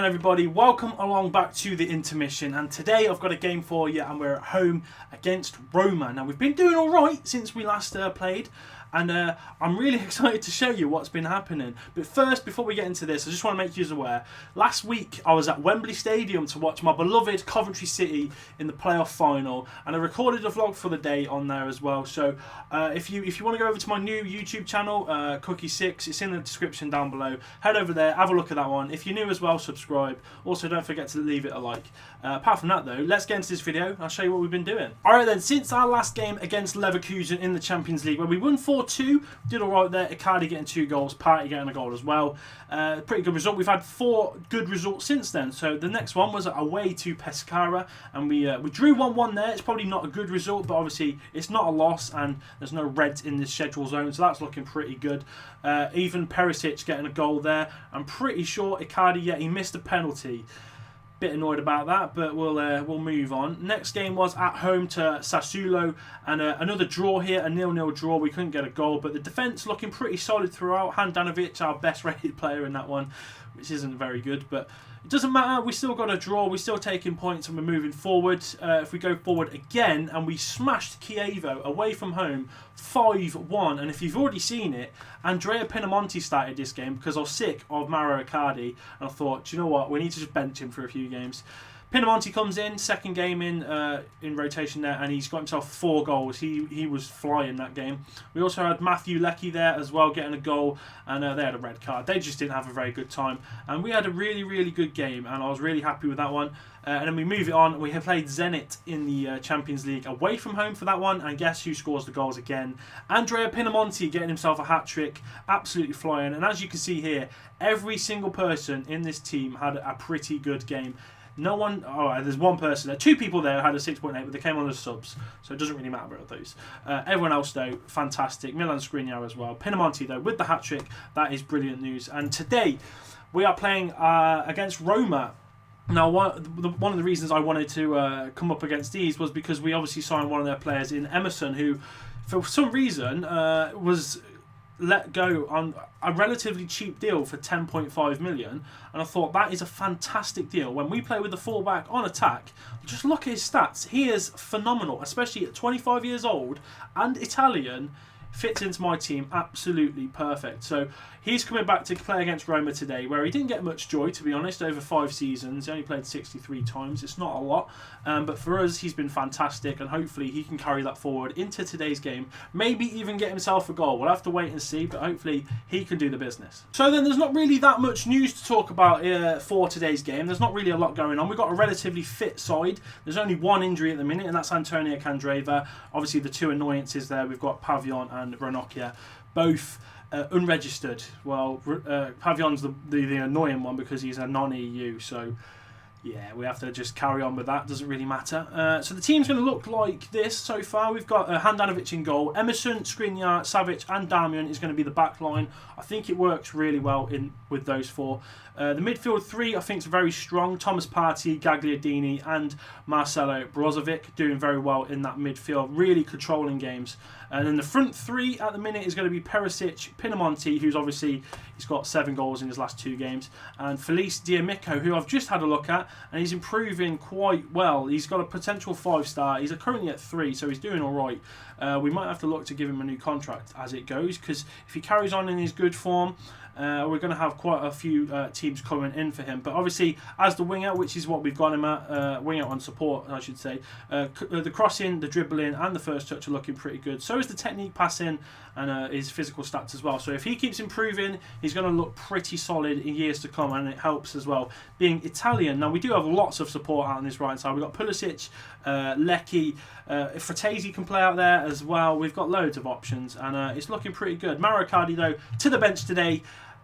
on everybody, welcome along back to the intermission, and today I've got a game for you and we're at home against Roma. Now we've been doing alright since we last played, and I'm really excited to show you what's been happening. But first, before we get into this, I just want to make you aware, last week I was at Wembley Stadium to watch my beloved Coventry City in the playoff final, and I recorded a vlog for the day on there as well. So if you want to go over to my new YouTube channel, Cookie6, it's in the description down below. Head over there, have a look at that one. If you're new as well, subscribe. Also, don't forget to leave it a like. Apart from that though, let's get into this video and I'll show you what we've been doing. Alright then, since our last game against Leverkusen in the Champions League, where we won 4-2, did alright there, Icardi getting 2 goals, Partey getting a goal as well. Pretty good result. We've had 4 good results since then. So the next one was away to Pescara, and we drew 1-1 there. It's probably not a good result, but obviously it's not a loss, and there's no reds in this schedule zone, so that's looking pretty good. Even Perisic getting a goal there. I'm pretty sure Icardi, yeah, he missed a penalty. Bit annoyed about that, but we'll move on. Next game was at home to Sassuolo, and another draw here, a 0-0 draw. We couldn't get a goal, but the defence looking pretty solid throughout. Handanovic, our best rated player in that one, which isn't very good, but it doesn't matter. We still got a draw. We're still taking points, and we're moving forward. If we go forward again, and we smashed Chievo away from home 5-1, and if you've already seen it, Andrea Pinamonti started this game because I was sick of Mauro Icardi, and I thought, do you know what, we need to just bench him for a few games. Pinamonti comes in, second game in rotation there, and he's got himself 4 goals. He was flying that game. We also had Matthew Leckie there as well, getting a goal, and they had a red card. They just didn't have a very good time, and we had a really, really good game, and I was really happy with that one. And then we move it on. We have played Zenit in the Champions League away from home for that one, and guess who scores the goals again? Andrea Pinamonti getting himself a hat-trick, absolutely flying. And as you can see here, every single person in this team had a pretty good game. No one, there's one person there, 2 people there had a 6.8, but they came on as subs, so it doesn't really matter about those. Everyone else though, fantastic. Milan S3E2 as well. Pinamonti though, with the hat-trick, that is brilliant news. And today, we are playing against Roma. Now, one of the reasons I wanted to come up against these was because we obviously signed one of their players in Emerson, who, for some reason, was let go on a relatively cheap deal for 10.5 million, and I thought that is a fantastic deal. When we play with the fullback on attack, just look at his stats. He is phenomenal, especially at 25 years old and Italian. Fits into my team absolutely perfect. So he's coming back to play against Roma today, where he didn't get much joy, to be honest, over 5 seasons. He only played 63 times. It's not a lot, but for us he's been fantastic, and hopefully he can carry that forward into today's game, maybe even get himself a goal. We'll have to wait and see, but hopefully he can do the business. So then, there's not really that much news to talk about for today's game. There's not really a lot going on. We've got a relatively fit side. There's only one injury at the minute, and that's Antonio Candreva. Obviously the 2 annoyances there, we've got Pavillon and Ranocchia, both unregistered. Well, Pavillon's the annoying one because he's a non-EU, so yeah, we have to just carry on with that. Doesn't really matter. So the team's going to look like this so far. We've got Handanovic in goal. Emerson, Skriniar, Savic and Damian is going to be the back line. I think it works really well with those 4. The midfield 3 I think is very strong. Thomas Partey, Gagliardini and Marcelo Brozovic doing very well in that midfield. Really controlling games. And then the front 3 at the minute is going to be Perisic, Pinamonti, who's obviously, he's got 7 goals in his last 2 games, and Felice D'Amico, who I've just had a look at, and he's improving quite well. He's got a potential 5-star. He's currently at 3, so he's doing all right. We might have to look to give him a new contract as it goes, because if he carries on in his good form, we're going to have quite a few teams coming in for him. But obviously, as the winger, which is what we've got him at, winger on support, I should say, the crossing, the dribbling, and the first touch are looking pretty good. So is the technique passing and his physical stats as well. So if he keeps improving, he's going to look pretty solid in years to come, and it helps as well being Italian. Now, we do have lots of support out on this right side. We've got Pulisic, Leckie, Fratesi can play out there as well. We've got loads of options, and it's looking pretty good. Mauro Icardi, though, to the bench today.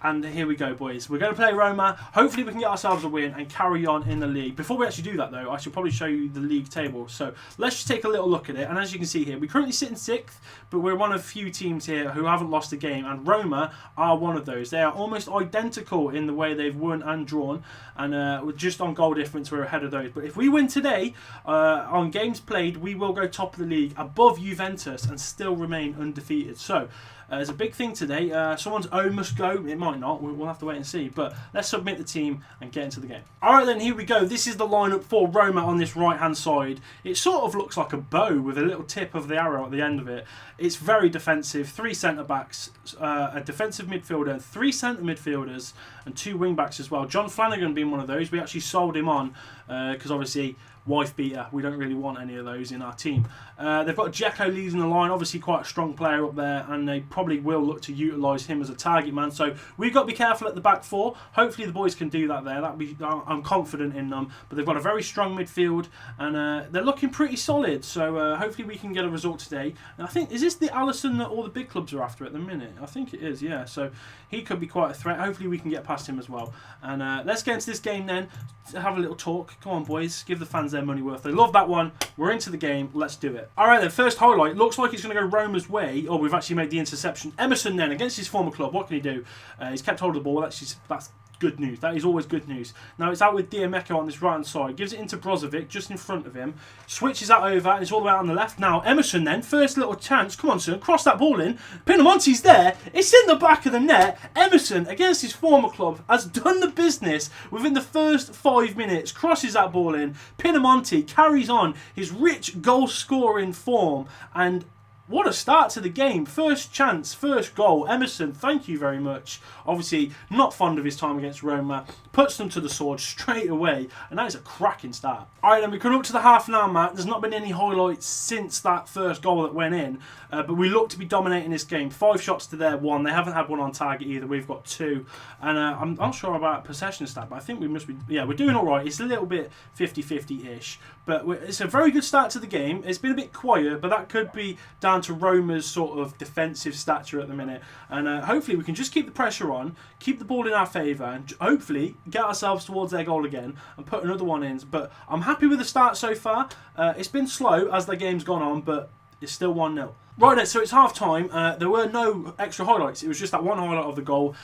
And here we go, boys. We're going to play Roma. Hopefully we can get ourselves a win and carry on in the league. Before we actually do that, though, I should probably show you the league table. So let's just take a little look at it. And as you can see here, we currently sit in 6th, but we're one of few teams here who haven't lost a game. And Roma are one of those. They are almost identical in the way they've won and drawn. And just on goal difference, we're ahead of those. But if we win today, on games played, we will go top of the league, above Juventus, and still remain undefeated. So It's a big thing today. Someone's O must go. It might not. We'll have to wait and see. But let's submit the team and get into the game. All right, then, here we go. This is the lineup for Roma on this right-hand side. It sort of looks like a bow with a little tip of the arrow at the end of it. It's very defensive. 3 centre-backs, a defensive midfielder, 3 centre midfielders, and 2 wing-backs as well. John Flanagan being one of those. We actually sold him on because obviously wife beater. We don't really want any of those in our team. They've got Dzeko leading the line, obviously quite a strong player up there, and they probably will look to utilise him as a target man. So we've got to be careful at the back four. Hopefully the boys can do that there. I'm confident in them. But they've got a very strong midfield, and they're looking pretty solid. So hopefully we can get a result today. And I think, is this the Alisson that all the big clubs are after at the minute? I think it is, yeah. So he could be quite a threat. Hopefully we can get past him as well. And let's get into this game then. Have a little talk. Come on, boys. Give the fans their money worth. They love that one. We're into the game. Let's do it. All right, then. First highlight. Looks like he's going to go Roma's way. Oh, we've actually made the interception. Emerson then, against his former club. What can he do? He's kept hold of the ball. That's good news. That is always good news. Now it's out with Diameko on this right hand side. Gives it into Brozovic just in front of him. Switches that over and it's all the way out on the left. Now Emerson then, first little chance. Come on, son. Cross that ball in. Pinamonti's there. It's in the back of the net. Emerson, against his former club, has done the business within the first 5 minutes. Crosses that ball in. Pinamonti carries on his rich goal scoring form, and what a start to the game. First chance, first goal. Emerson, thank you very much. Obviously, not fond of his time against Roma. Puts them to the sword straight away. And that is a cracking start. Alright, then we come up to the half an hour mark. There's not been any highlights since that first goal that went in. But we look to be dominating this game. 5 shots to their 1. They haven't had one on target either. We've got 2. And I'm not sure about possession stat, but I think we must be... Yeah, we're doing alright. It's a little bit 50-50-ish. But it's a very good start to the game. It's been a bit quiet, but that could be down to Roma's sort of defensive stature at the minute. And hopefully we can just keep the pressure on, keep the ball in our favour, and hopefully get ourselves towards their goal again and put another one in. But I'm happy with the start so far. It's been slow as the game's gone on, but it's still 1-0. Right then, so it's half time. There were no extra highlights. It was just that one highlight of the goal.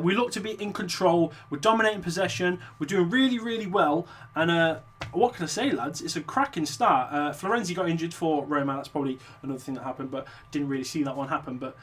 We look to be in control. We're dominating possession. We're doing really, really well. And what can I say, lads? It's a cracking start. Florenzi got injured for Roma. That's probably another thing that happened, but didn't really see that one happen. But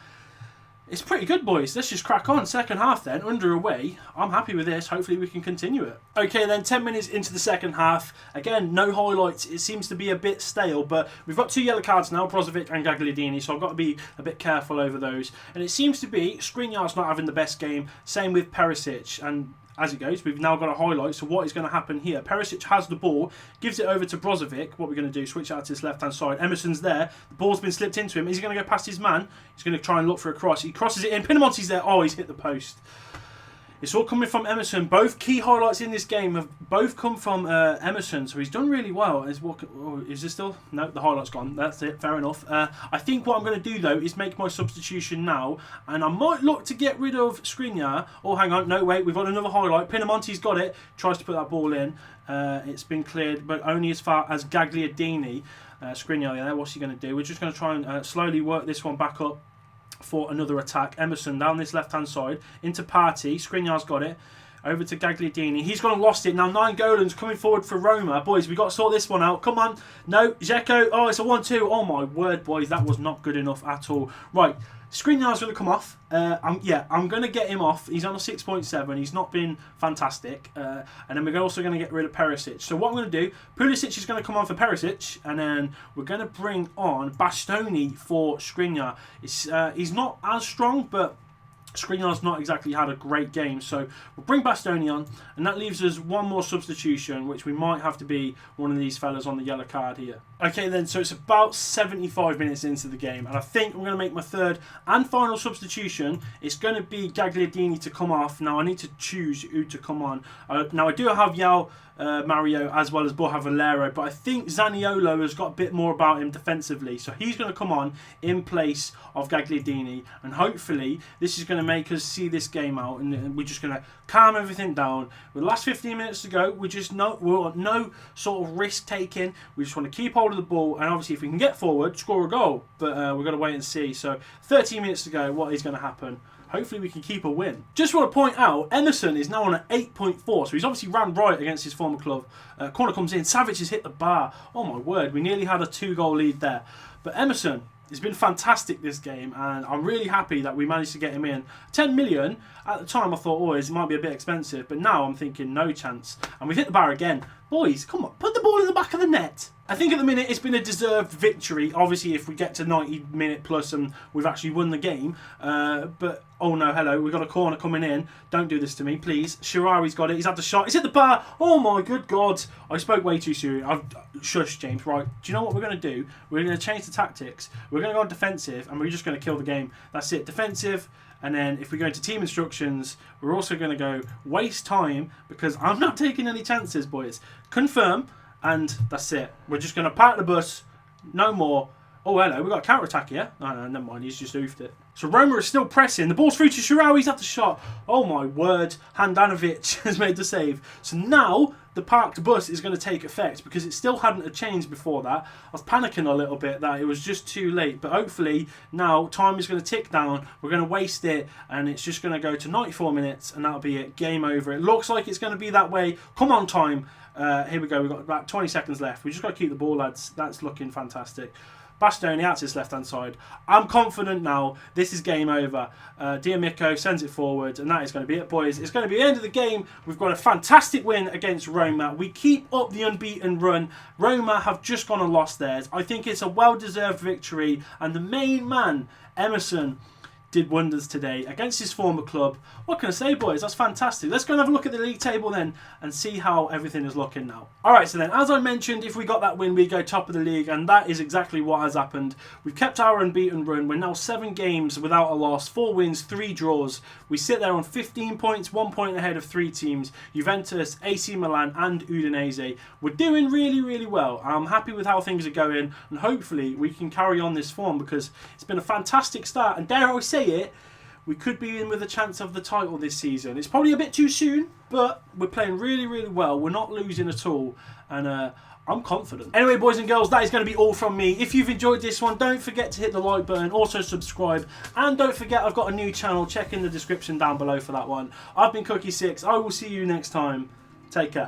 it's pretty good, boys. Let's just crack on. Second half then, underway. I'm happy with this. Hopefully we can continue it. Okay, then 10 minutes into the second half. Again, no highlights. It seems to be a bit stale, but we've got 2 yellow cards now, Brozovic and Gagliardini, so I've got to be a bit careful over those. And it seems to be Skriniar's not having the best game. Same with Perisic. And as it goes, we've now got a highlight. So what is going to happen here? Perisic has the ball, gives it over to Brozovic. What we're going to do, switch out to his left-hand side. Emerson's there. The ball's been slipped into him. Is he going to go past his man? He's going to try and look for a cross. He crosses it in. Pinamonti's there. Oh, he's hit the post. It's all coming from Emerson. Both key highlights in this game have both come from Emerson, so he's done really well. Is this still? No, the highlight's gone. That's it. Fair enough. I think what I'm going to do, though, is make my substitution now, and I might look to get rid of Skriniar. Oh, hang on. No, wait. We've got another highlight. Pinamonti's got it. Tries to put that ball in. It's been cleared, but only as far as Gagliardini. Skriniar there. What's he going to do? We're just going to try and slowly work this one back up for another attack. Emerson down this left-hand side into Partey. Skriniar's got it. Over to Gagliardini. He's gone and lost it. Now Nainggolan's coming forward for Roma. Boys, we've got to sort this one out. Come on. No, Dzeko. Oh, it's a 1-2. Oh, my word, boys. That was not good enough at all. Right. Skriniar's going to come off. I'm going to get him off. He's on a 6.7. He's not been fantastic. And then we're also going to get rid of Perisic. So what I'm going to do, Pulisic is going to come on for Perisic. And then we're going to bring on Bastoni for Skriniar. He's not as strong, but Skriniar's not exactly had a great game, so we'll bring Bastoni on, and that leaves us one more substitution, which we might have to be one of these fellas on the yellow card here. Okay then, so it's about 75 minutes into the game, and I think I'm going to make my third and final substitution. It's going to be Gagliardini to come off. Now I need to choose who to come on. Now I do have Mario as well as Borja Valero, but I think Zaniolo has got a bit more about him defensively, so he's going to come on in place of Gagliardini, and hopefully this is going to make us see this game out, and we're just going to calm everything down. With the last 15 minutes to go, we want no sort of risk taking. We just want to keep hold of the ball, and obviously if we can get forward, score a goal, but we've got to wait and see. So 13 minutes to go, what is going to happen? Hopefully we can keep a win. Just want to point out, Emerson is now on an 8.4, so he's obviously ran right against his former club. Corner comes in, Savic has hit the bar. Oh my word, we nearly had a 2-goal lead there. But Emerson, It's been fantastic, this game, and I'm really happy that we managed to get him in. 10 million, at the time I thought, oh, it might be a bit expensive, but now I'm thinking no chance. And we've hit the bar again. Boys, come on, put the ball in the back of the net. I think at the minute it's been a deserved victory. Obviously, if we get to 90-minute plus and we've actually won the game. But, oh no, hello, we've got a corner coming in. Don't do this to me, please. Shirawi's got it. He's had the shot. He's hit the bar. Oh my good God. I spoke way too soon. Shush, James. Right, do you know what we're going to do? We're going to change the tactics. We're going to go on defensive and we're just going to kill the game. That's it. Defensive. And then if we go into team instructions, we're also going to go waste time because I'm not taking any chances, boys. Confirm, and that's it. We're just going to park the bus, no more. Oh, hello, we've got a counter-attack here. No, never mind, he's just oofed it. So Roma is still pressing. The ball's through to Shirawi, he's at the shot. Oh my word, Handanovic has made the save. So now the parked bus is going to take effect because it still hadn't changed before that. I was panicking a little bit that it was just too late. But hopefully now time is going to tick down. We're going to waste it and it's just going to go to 94 minutes and that'll be it. Game over. It looks like it's going to be that way. Come on, time. Here we go. We've got about 20 seconds left. We've just got to keep the ball, lads. That's looking fantastic. Bastoni out to his left-hand side. I'm confident now. This is game over. D'Amico sends it forward, and that is going to be it, boys. It's going to be the end of the game. We've got a fantastic win against Roma. We keep up the unbeaten run. Roma have just gone and lost theirs. I think it's a well-deserved victory, and the main man, Emerson, did wonders today against his former club. What can I say, boys? That's fantastic. Let's go and have a look at the league table then and see how everything is looking now. Alright, so then, as I mentioned, if we got that win, we go top of the league, and that is exactly what has happened. We've kept our unbeaten run. We're now 7 games without a loss, 4 wins, 3 draws. We sit there on 15 points, 1 point ahead of 3 teams, Juventus, AC Milan and Udinese. We're doing really, really well. I'm happy with how things are going, and hopefully we can carry on this form because it's been a fantastic start, and dare I say it, we could be in with a chance of the title this season. It's probably a bit too soon, but we're playing really, really well. We're not losing at all, and I'm confident. Anyway, boys and girls, that is going to be all from me. If you've enjoyed this one, don't forget to hit the like button, also subscribe, and don't forget I've got a new channel. Check in the description down below for that one. I've been Cookie6. I will see you next time. Take care.